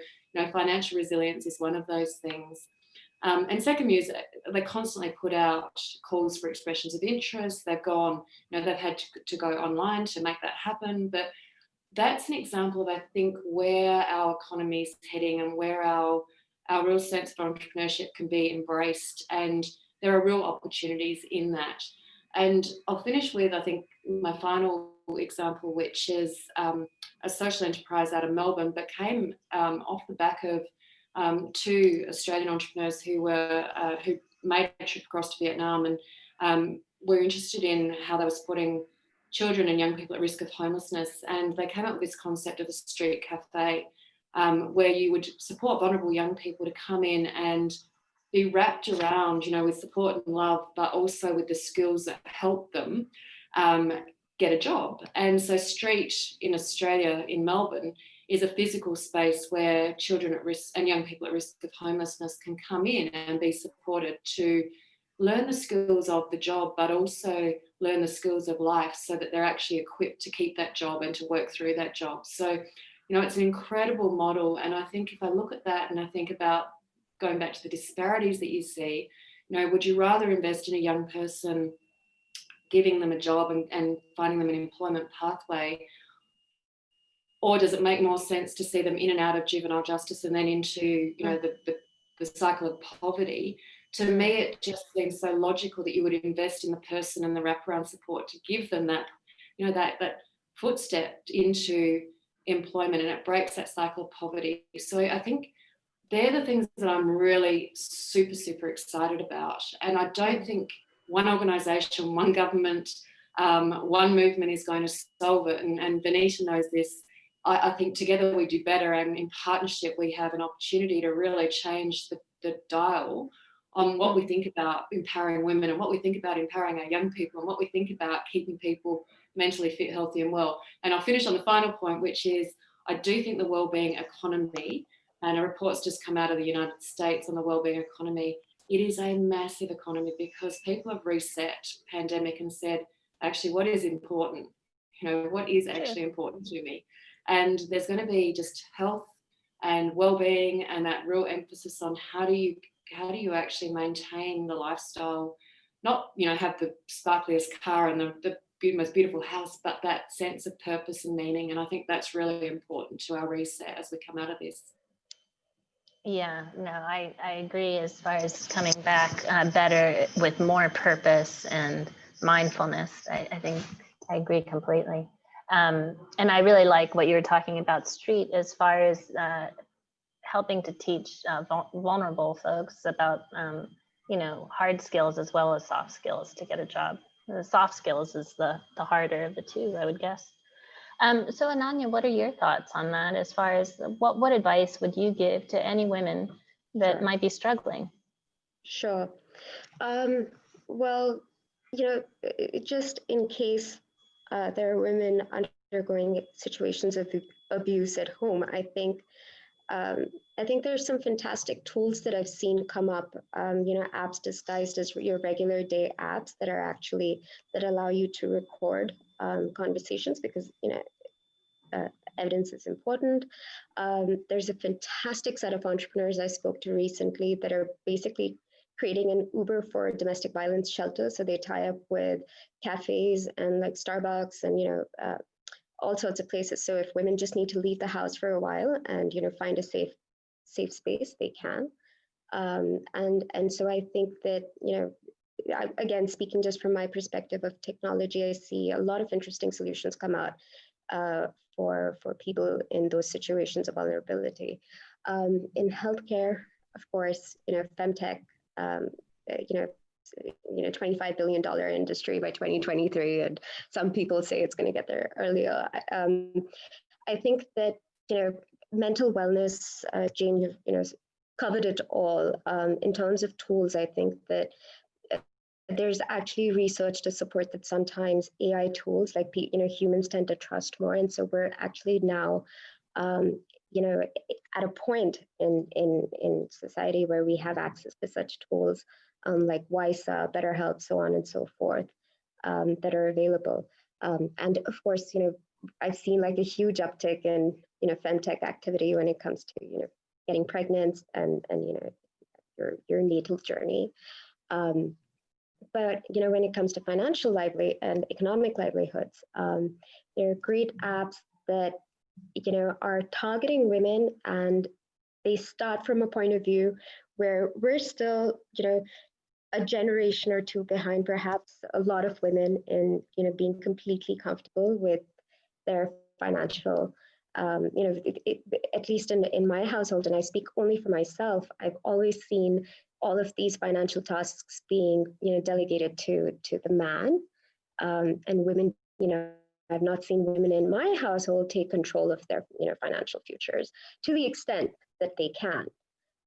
financial resilience is one of those things. And Second Muse, they constantly put out calls for expressions of interest. They've gone, they've had to go online to make that happen. But that's an example of, I think, where our economy is heading and where our real sense of entrepreneurship can be embraced. And there are real opportunities in that. And I'll finish with, I think, my final example, which is a social enterprise out of Melbourne, but came off the back of two Australian entrepreneurs who made a trip across to Vietnam and were interested in how they were supporting children and young people at risk of homelessness. And they came up with this concept of a street cafe where you would support vulnerable young people to come in and be wrapped around, with support and love, but also with the skills that help them get a job. And so Street in Australia, in Melbourne, is a physical space where children at risk and young people at risk of homelessness can come in and be supported to learn the skills of the job, but also learn the skills of life so that they're actually equipped to keep that job and to work through that job. So, it's an incredible model. And I think if I look at that and I think about going back to the disparities that you see, would you rather invest in a young person, giving them a job and finding them an employment pathway, or does it make more sense to see them in and out of juvenile justice and then into, the cycle of poverty? To me, it just seems so logical that you would invest in the person and the wraparound support to give them that, that footstep into employment, and it breaks that cycle of poverty. So I think they're the things that I'm really super, super excited about. And I don't think one organisation, one government, one movement is going to solve it. And Vanita knows this. I think together we do better, and in partnership we have an opportunity to really change the dial on what we think about empowering women and what we think about empowering our young people and what we think about keeping people mentally fit, healthy and well. And I'll finish on the final point, which is I do think the wellbeing economy, and a report's just come out of the United States on the wellbeing economy, it is a massive economy because people have reset pandemic and said, actually, what is important? What is actually important to me? And there's going to be just health and well-being and that real emphasis on how do you actually maintain the lifestyle, not have the sparkliest car and the most beautiful house, but that sense of purpose and meaning. And I think that's really important to our reset as we come out of this. Yeah, no, I agree as far as coming back better with more purpose and mindfulness. I think I agree completely. And I really like what you were talking about, Street, as far as helping to teach vulnerable folks about, hard skills as well as soft skills to get a job. The soft skills is the harder of the two, I would guess. So Ananya, what are your thoughts on that as far as what advice would you give to any women that might be struggling? Sure. Well, just in case there are women undergoing situations of abuse at home, I think there's some fantastic tools that I've seen come up, apps disguised as your regular day apps that allow you to record conversations because, evidence is important. There's a fantastic set of entrepreneurs I spoke to recently that are basically creating an Uber for domestic violence shelters. So they tie up with cafes and like Starbucks and, all sorts of places. So if women just need to leave the house for a while and, find a safe space, they can. And so I think that, again, speaking just from my perspective of technology, I see a lot of interesting solutions come out for people in those situations of vulnerability. In healthcare, of course, femtech, $25 billion industry by 2023, and some people say it's going to get there earlier. I think that mental wellness, Jane, covered it all. In terms of tools, I think that there's actually research to support that sometimes AI tools, like humans tend to trust more, and so we're actually now, at a point in society where we have access to such tools like WISA, BetterHelp, so on and so forth, that are available. And of course, I've seen like a huge uptick in femtech activity when it comes to getting pregnant and your natal journey. But when it comes to financial livelihood and economic livelihoods, there are great apps that are targeting women, and they start from a point of view where we're still a generation or two behind perhaps a lot of women in being completely comfortable with their financial at least in my household, and I speak only for myself, I've always seen all of these financial tasks being delegated to the man, and women, I've not seen women in my household take control of their financial futures to the extent that they can.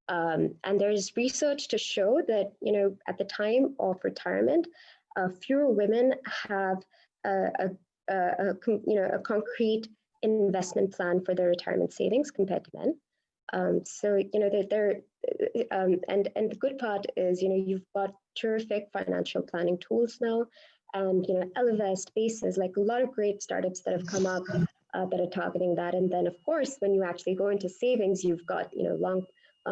And there's research to show that at the time of retirement, fewer women have a concrete investment plan for their retirement savings compared to men. So they're and the good part is you've got terrific financial planning tools now, and Elevest, Bases, like a lot of great startups that have come up that are targeting that. And then of course when you actually go into savings, you've got long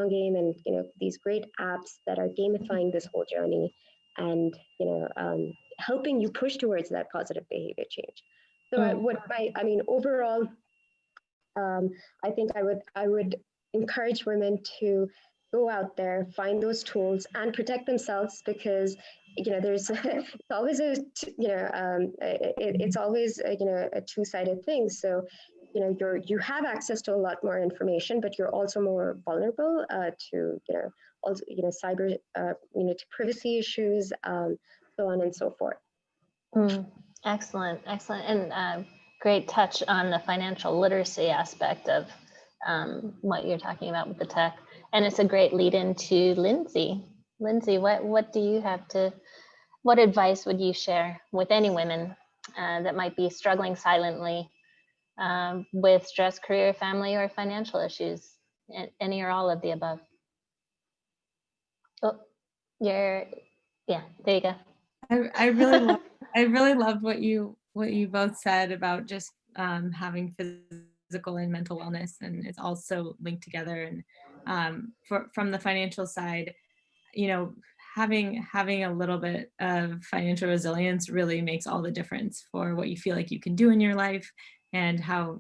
game and these great apps that are gamifying this whole journey and helping you push towards that positive behavior change. So overall, I think I would encourage women to go out there, find those tools, and protect themselves, because there's it's always it's always a two-sided thing. So you have access to a lot more information, but you're also more vulnerable to also cyber to privacy issues, so on and so forth. Excellent, and great touch on the financial literacy aspect of what you're talking about with the tech. And it's a great lead into Lindsay. Lindsay, what do you have what advice would you share with any women that might be struggling silently with stress, career, family, or financial issues? Any or all of the above? Oh, there you go. I really loved what you both said about just having physical and mental wellness, and it's also linked together. And from the financial side, having a little bit of financial resilience really makes all the difference for what you feel like you can do in your life and how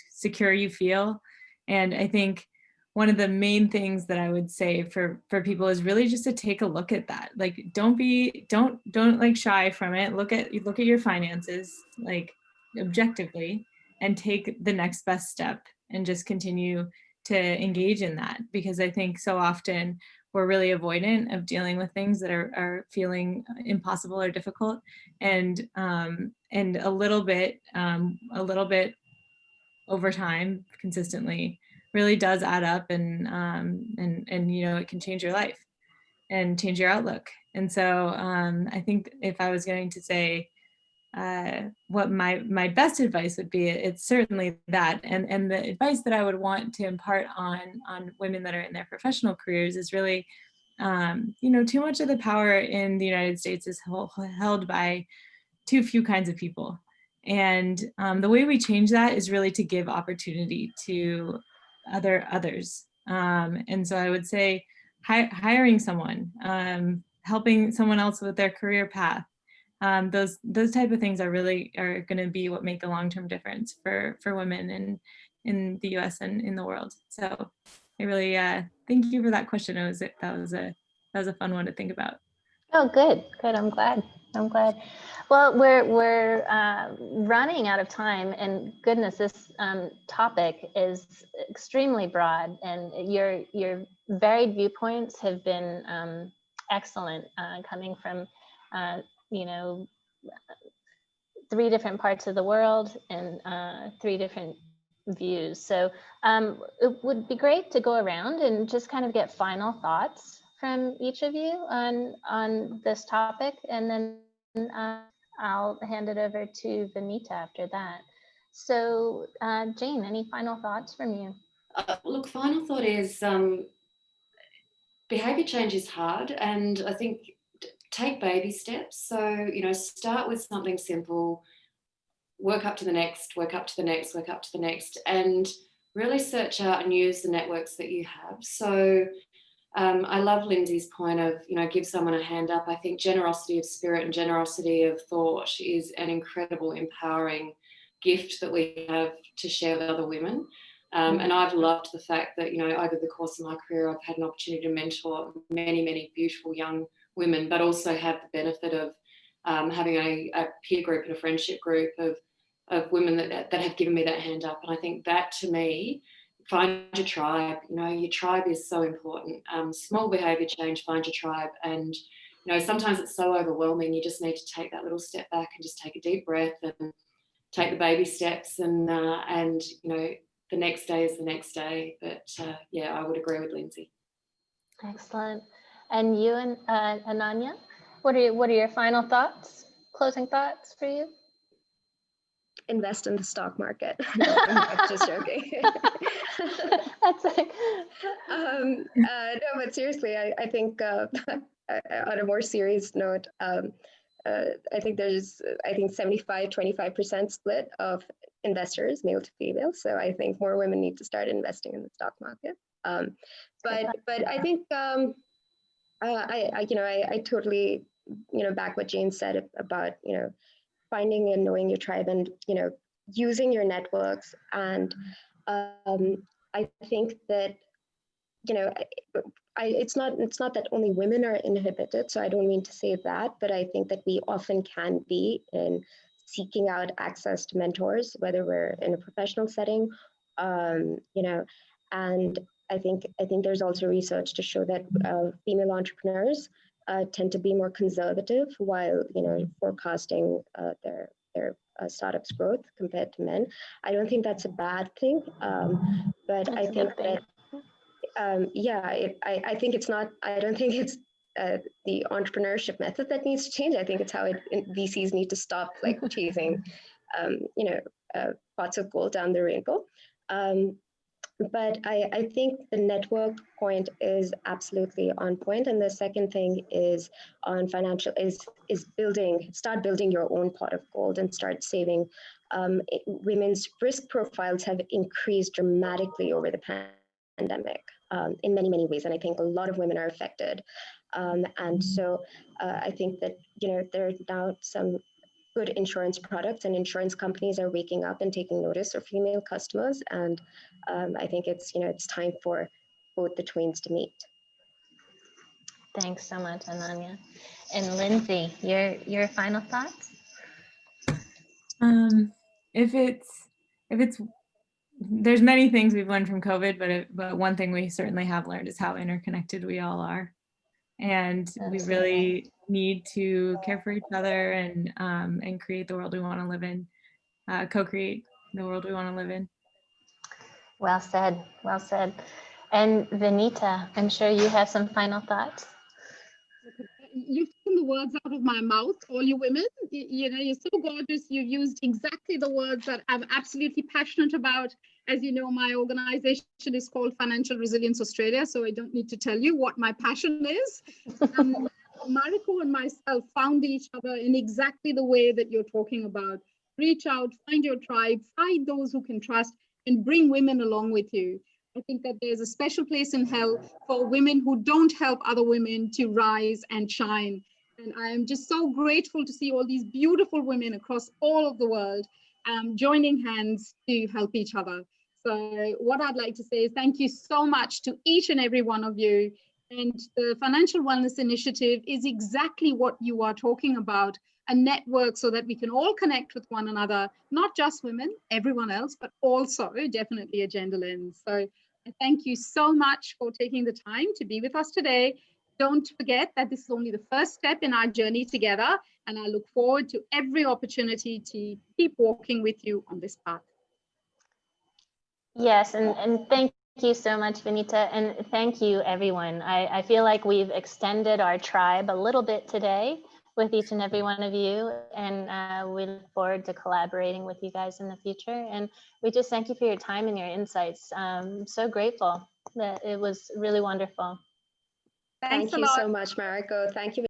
secure you feel. And I think one of the main things that I would say for people is really just to take a look at that. Like, don't like shy from it. Look at your finances, like objectively, and take the next best step and just continue to engage in that. Because I think so often we're really avoidant of dealing with things that are feeling impossible or difficult, and a little bit over time, consistently, really does add up, and it can change your life and change your outlook. And so I think if I was going to say what my best advice would be, it's certainly that. And the advice that I would want to impart on women that are in their professional careers is really, too much of the power in the United States is held by too few kinds of people. And the way we change that is really to give opportunity to others. And so I would say hiring someone, helping someone else with their career path, those type of things are going to be what make a long-term difference for women in the US and in the world. So I really thank you for that question. That was a fun one to think about. Oh, good. I'm glad. I'm glad. Well, we're running out of time, and goodness, this topic is extremely broad, and your varied viewpoints have been excellent, coming from you know, 3 different parts of the world and 3 different views. So it would be great to go around and just kind of get final thoughts from each of you on this topic, and then I'll hand it over to Vanita after that. So Jane, any final thoughts from you? Look, final thought is behaviour change is hard, and I think take baby steps. So, you know, start with something simple, work up to the next, work up to the next, work up to the next, and really search out and use the networks that you have. So I love Lindsay's point of, you know, give someone a hand up. I think generosity of spirit and generosity of thought is an incredible, empowering gift that we have to share with other women. And I've loved the fact that, you know, over the course of my career, I've had an opportunity to mentor many, many beautiful young women, but also have the benefit of having a peer group and a friendship group of women that have given me that hand up. And I think that, to me, find your tribe. You know, your tribe is so important. Small behaviour change, find your tribe. And, you know, sometimes it's so overwhelming, you just need to take that little step back and just take a deep breath and take the baby steps, and you know, the next day is the next day. But yeah, I would agree with Lindsay. Excellent. And you, and Ananya, what are your final thoughts, closing thoughts for you? Invest in the stock market. No, I'm just joking. That's like... no, but seriously, I think on a more serious note, I think there's 75-25% split of investors, male to female. So I think more women need to start investing in the stock market. But I think I totally, you know, back what Jane said about, you know, finding and knowing your tribe, and, you know, using your networks. And I think that, you know, it's not that only women are inhibited. So I don't mean to say that, but I think that we often can be in seeking out access to mentors, whether we're in a professional setting, you know, and I think there's also research to show that female entrepreneurs tend to be more conservative while, you know, forecasting their startups' growth compared to men. I don't think that's a bad thing, but I think that I think it's not. I don't think it's the entrepreneurship method that needs to change. I think it's how VCs need to stop like chasing, you know, pots of gold down the rainbow. But I think the network point is absolutely on point. And the second thing is on financial is start building your own pot of gold and start saving. Women's risk profiles have increased dramatically over the pandemic in many, many ways. And I think a lot of women are affected. And so I think that, you know, there are now some good insurance products, and insurance companies are waking up and taking notice of female customers. And I think it's, you know, it's time for both the twains to meet. Thanks so much, Ananya. And Lindsay, your final thoughts? If it's there's many things we've learned from COVID, but one thing we certainly have learned is how interconnected we all are. And we really need to care for each other and create the world we want to live in, co-create the world we want to live in. Well said, well said. And Vanita, I'm sure you have some final thoughts. You've taken the words out of my mouth, all you women. You know, you're so gorgeous. You've used exactly the words that I'm absolutely passionate about. As you know, my organization is called Financial Resilience Australia, so I don't need to tell you what my passion is. Mariko and myself found each other in exactly the way that you're talking about. Reach out, find your tribe, find those who can trust, and bring women along with you. I think that there's a special place in hell for women who don't help other women to rise and shine. And I am just so grateful to see all these beautiful women across all of the world joining hands to help each other. So what I'd like to say is thank you so much to each and every one of you. And the Financial Wellness Initiative is exactly what you are talking about, a network so that we can all connect with one another, not just women, everyone else, but also definitely a gender lens. So I thank you so much for taking the time to be with us today. Don't forget that this is only the first step in our journey together, and I look forward to every opportunity to keep walking with you on this path. Yes, and thank you so much, Vinita, and thank you, everyone. I feel like we've extended our tribe a little bit today with each and every one of you, and we look forward to collaborating with you guys in the future. And we just thank you for your time and your insights. I'm so grateful that it was really wonderful. Thanks Thank a you lot. so much, Mariko. Thank you.